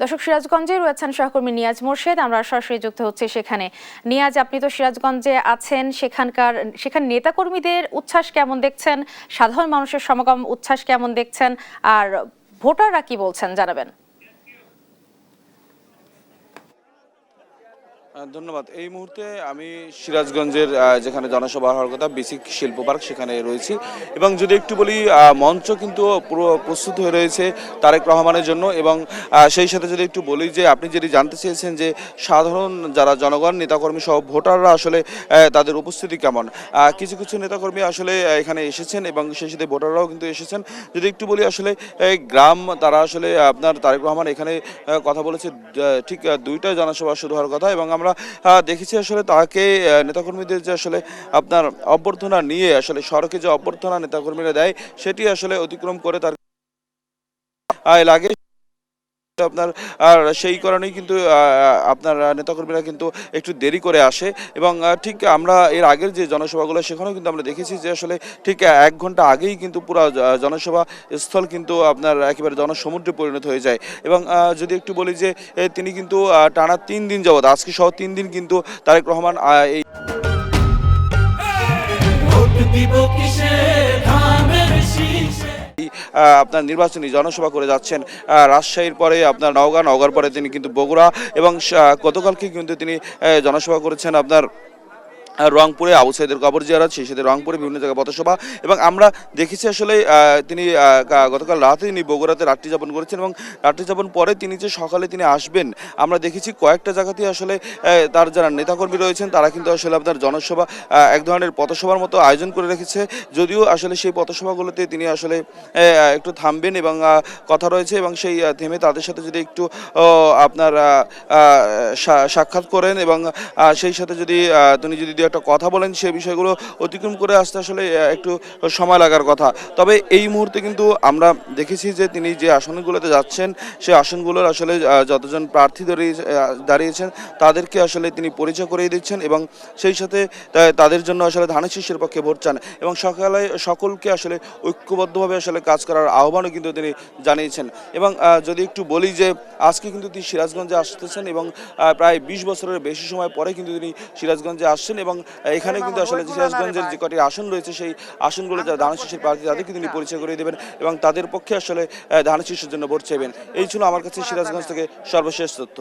দর্শক, সিরাজগঞ্জে রয়েছেন সহকর্মী নিয়াজ মোর্শেদ। আমরা সরাসরি যুক্ত হচ্ছে সেখানে। নিয়াজ, আপনি তো সিরাজগঞ্জে আছেন, সেখানে নেতাকর্মীদের উচ্ছ্বাস কেমন দেখছেন? সাধারণ মানুষের সমাগম উচ্ছ্বাস কেমন দেখছেন? আর ভোটাররা কি বলছেন জানাবেন। ধন্যবাদ। এই মুহূর্তে আমি সিরাজগঞ্জের যেখানে জনসভা হওয়ার কথা বেসিক শিল্প পার্ক সেখানে রয়েছি এবং যদি একটু বলি মঞ্চ কিন্তু পুরো প্রস্তুত হয়ে রয়েছে তারেক রহমানের জন্য এবং সেই সাথে যদি একটু বলি যে আপনি যদি জানতে চেয়েছেন যে সাধারণ যারা জনগণ নেতাকর্মী সহ ভোটাররা আসলে তাদের উপস্থিতি কেমন, কিছু কিছু নেতাকর্মী আসলে এখানে এসেছেন এবং সেই সাথে ভোটাররাও কিন্তু এসেছেন। যদি একটু বলি আসলে গ্রাম তারা আসলে আপনার তারেক রহমান এখানে কথা বলেছে ঠিক দুইটা জনসভা শুরু হওয়ার কথা এবং আমরা দেখেছি আসলে তাকে নেতাকর্মীদের যে আসলে আপনার অভ্যর্থনা নিয়ে আসলে সড়কে যে অভ্যর্থনা নেতাকর্মীরা দেয় সেটি আসলে অতিক্রম করে তার লাগে আপনার। আর সেই কারণেই কিন্তু আপনার নেতাকর্মীরা কিন্তু একটু দেরি করে আসে এবং ঠিক আমরা এর আগের যে জনসভাগুলো সেখানেও কিন্তু আমরা দেখেছি যে আসলে ঠিক 1 ঘন্টা আগেই কিন্তু পুরো জনসভা স্থল কিন্তু আপনার একেবারে জনসমুদ্রে পরিণত হয়ে যায় এবং যদি একটু বলি যে তিনি কিন্তু টানা 3 দিন যাবত আজকে সহ 3 দিন কিন্তু তারেক রহমান এই আপনার নির্বাচনী জনসভা করে যাচ্ছেন। রাজশাহীর পরে আপনার নওগাঁর পরে তিনি কিন্তু বগুড়া এবং গতকালকে কিন্তু তিনি জনসভা করেছেন আপনার রংপুরে আবু সাইদের কবর জিয়ারত, সেই সাথে রংপুরে বিভিন্ন জায়গায় পথসভা এবং আমরা দেখেছি আসলে তিনি গতকাল রাতে তিনি বগুড়াতে রাত্রি যাপন করেছেন এবং রাত্রি যাপন পরে তিনি যে সকালে তিনি আসবেন আমরা দেখেছি কয়েকটা জায়গাতেই আসলে তার যারা নেতাকর্মী রয়েছেন তারা কিন্তু আসলে আপনার জনসভা এক ধরনের পথসভার মতো আয়োজন করে রেখেছে। যদিও আসলে সেই পথসভাগুলোতে তিনি আসলে একটু থামবেন এবং কথা রয়েছে এবং সেই থেমে তাদের সাথে যদি একটু আপনার সাক্ষাৎ করেন এবং সেই সাথে যদি তিনি যদি একটা কথা বলেন সেই বিষয়গুলো অতিক্রম করে আসতে আসলে একটু সময় লাগার কথা। তবে এই মুহূর্তে কিন্তু আমরা দেখেছি যে তিনি যে আসনগুলোতে যাচ্ছেন সেই আসনগুলোর আসলে যতজন প্রার্থী দাঁড়িয়েছেন তাদেরকে আসলে তিনি পরিচয় করিয়ে দিচ্ছেন এবং সেই সাথে তাদের জন্য আসলে ধানের শীষের পক্ষে ভোট চান এবং সকলকে আসলে ঐক্যবদ্ধভাবে আসলে কাজ করার আহ্বানও কিন্তু তিনি জানিয়েছেন। এবং যদি একটু বলি যে আজকে কিন্তু তিনি সিরাজগঞ্জে আসতেছেন এবং প্রায় 20 বছরের বেশি সময় পরে কিন্তু তিনি সিরাজগঞ্জে আসছেন এবং এখানে কিন্তু আসলে সিরাজগঞ্জের যে কটি আসন রয়েছে সেই আসনগুলো যারা ধানের শীষের প্রার্থী তাদেরকে তিনি পরিচয় করিয়ে দেবেন এবং তাদের পক্ষে আসলে ধানের শীষের জন্য ভোট চাইবেন। এই ছিল আমার কাছে সিরাজগঞ্জ থেকে সর্বশেষ তথ্য।